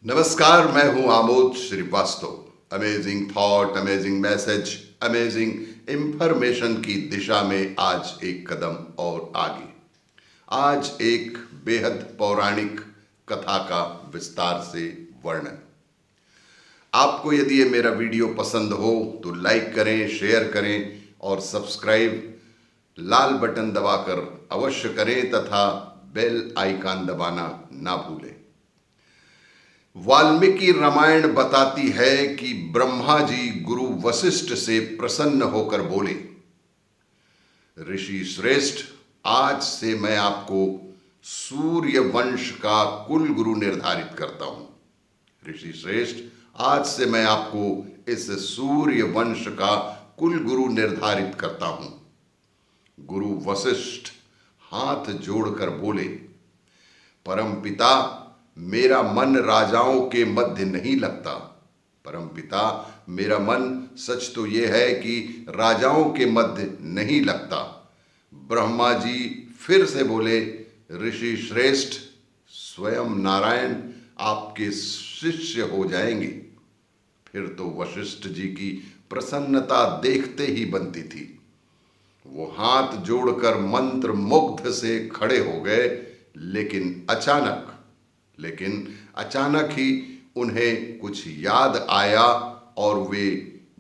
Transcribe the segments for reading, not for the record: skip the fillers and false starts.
नमस्कार, मैं हूं Amod Srivastava. Amazing thought, amazing message, amazing information की दिशा में आज एक कदम और आगे। आज एक बेहद पौराणिक कथा का विस्तार से वर्णन। आपको यदि ये मेरा वीडियो पसंद हो तो लाइक करें, शेयर करें और सब्सक्राइब लाल बटन दबाकर अवश्य करें तथा बेल आइकन दबाना ना भूलें। वाल्मीकि रामायण बताती है कि ब्रह्मा जी गुरु वशिष्ठ से प्रसन्न होकर बोले, ऋषि श्रेष्ठ, आज से मैं आपको सूर्य वंश का कुल गुरु निर्धारित करता हूं। ऋषि श्रेष्ठ, आज से मैं आपको इस सूर्य वंश का कुल गुरु निर्धारित करता हूं। गुरु वशिष्ठ हाथ जोड़कर बोले, परमपिता, मेरा मन राजाओं के मध्य नहीं लगता। परमपिता, मेरा मन सच तो यह है कि राजाओं के मध्य नहीं लगता। ब्रह्मा जी फिर से बोले, ऋषि श्रेष्ठ, स्वयं नारायण आपके शिष्य हो जाएंगे। फिर तो वशिष्ठ जी की प्रसन्नता देखते ही बनती थी। वो हाथ जोड़कर मंत्र मुग्ध से खड़े हो गए, लेकिन अचानक ही उन्हें कुछ याद आया और वे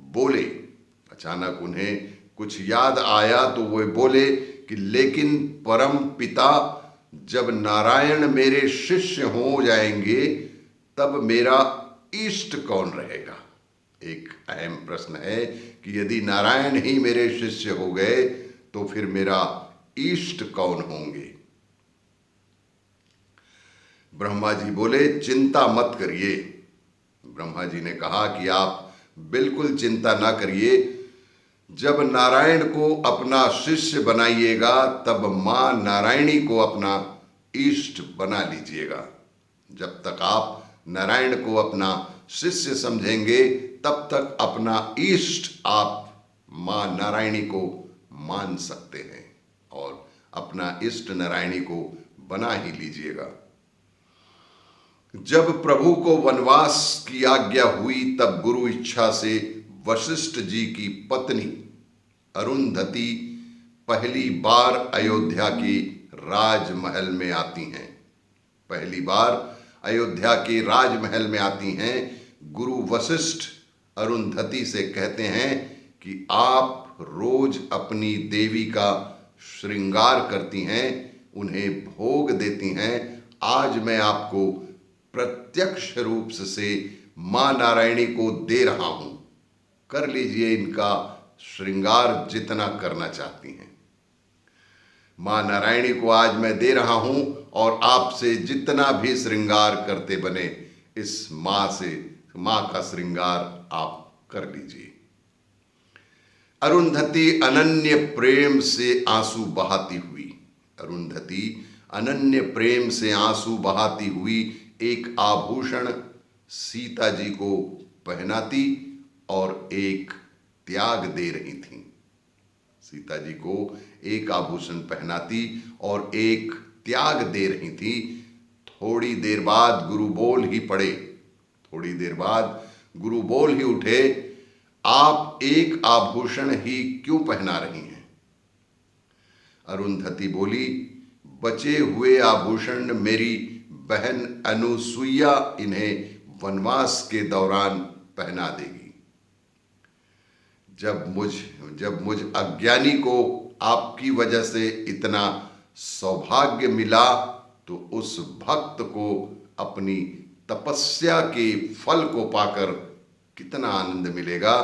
बोले, तो वे बोले कि लेकिन परम पिता, जब नारायण मेरे शिष्य हो जाएंगे तब मेरा इष्ट कौन रहेगा। एक अहम प्रश्न है कि यदि नारायण ही मेरे शिष्य हो गए तो फिर मेरा इष्ट कौन होंगे। ब्रह्मा जी बोले, चिंता मत करिए। ब्रह्मा जी ने कहा कि आप बिल्कुल चिंता ना करिए। जब नारायण को अपना शिष्य बनाइएगा तब मां नारायणी को अपना इष्ट बना लीजिएगा। जब तक आप नारायण को अपना शिष्य समझेंगे तब तक अपना इष्ट आप मां नारायणी को मान सकते हैं और अपना इष्ट नारायणी को बना ही लीजिएगा। जब प्रभु को वनवास की आज्ञा हुई तब गुरु इच्छा से वशिष्ठ जी की पत्नी अरुंधति पहली बार अयोध्या के राजमहल में आती हैं। गुरु वशिष्ठ अरुंधति से कहते हैं कि आप रोज अपनी देवी का श्रृंगार करती हैं, उन्हें भोग देती हैं। आज मैं आपको प्रत्यक्ष रूप से मां नारायणी को दे रहा हूं, कर लीजिए इनका श्रृंगार जितना करना चाहती हैं। मां नारायणी को आज मैं दे रहा हूं और आपसे जितना भी श्रृंगार करते बने इस मां का श्रृंगार आप कर लीजिए। अरुंधति अनन्य प्रेम से आंसू बहाती हुई एक आभूषण सीता जी को पहनाती और एक त्याग दे रही थी। सीता जी को एक आभूषण पहनाती और एक त्याग दे रही थी। थोड़ी देर बाद गुरु बोल ही उठे, आप एक आभूषण ही क्यों पहना रही हैं। अरुंधति बोली, बचे हुए आभूषण मेरी बहन अनुसुईया इन्हें वनवास के दौरान पहना देगी। जब मुझ अज्ञानी को आपकी वजह से इतना सौभाग्य मिला तो उस भक्त को अपनी तपस्या के फल को पाकर कितना आनंद मिलेगा,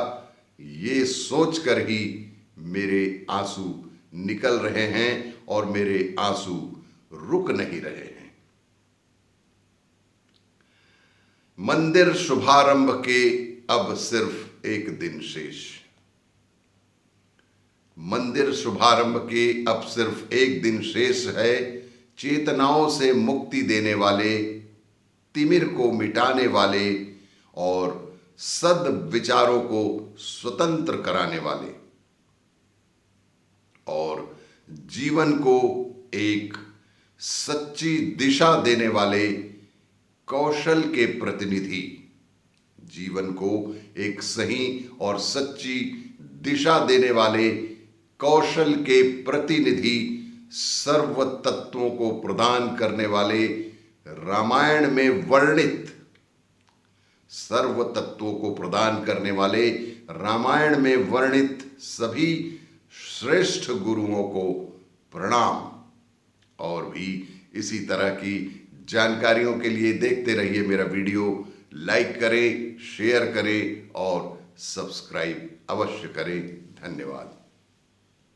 ये सोचकर ही मेरे आंसू निकल रहे हैं और मेरे आंसू रुक नहीं रहे हैं। मंदिर शुभारंभ के अब सिर्फ एक दिन शेष है। चेतनाओं से मुक्ति देने वाले, तिमिर को मिटाने वाले और सद विचारों को स्वतंत्र कराने वाले और जीवन को एक सच्ची दिशा देने वाले कौशल के प्रतिनिधि, जीवन को एक सही और सच्ची दिशा देने वाले कौशल के प्रतिनिधि, सर्व तत्वों को प्रदान करने वाले, रामायण में वर्णित सर्व तत्वों को प्रदान करने वाले, रामायण में वर्णित सभी श्रेष्ठ गुरुओं को प्रणाम। और भी इसी तरह की जानकारियों के लिए देखते रहिए मेरा वीडियो। लाइक करें, शेयर करें और सब्सक्राइब अवश्य करें। धन्यवाद।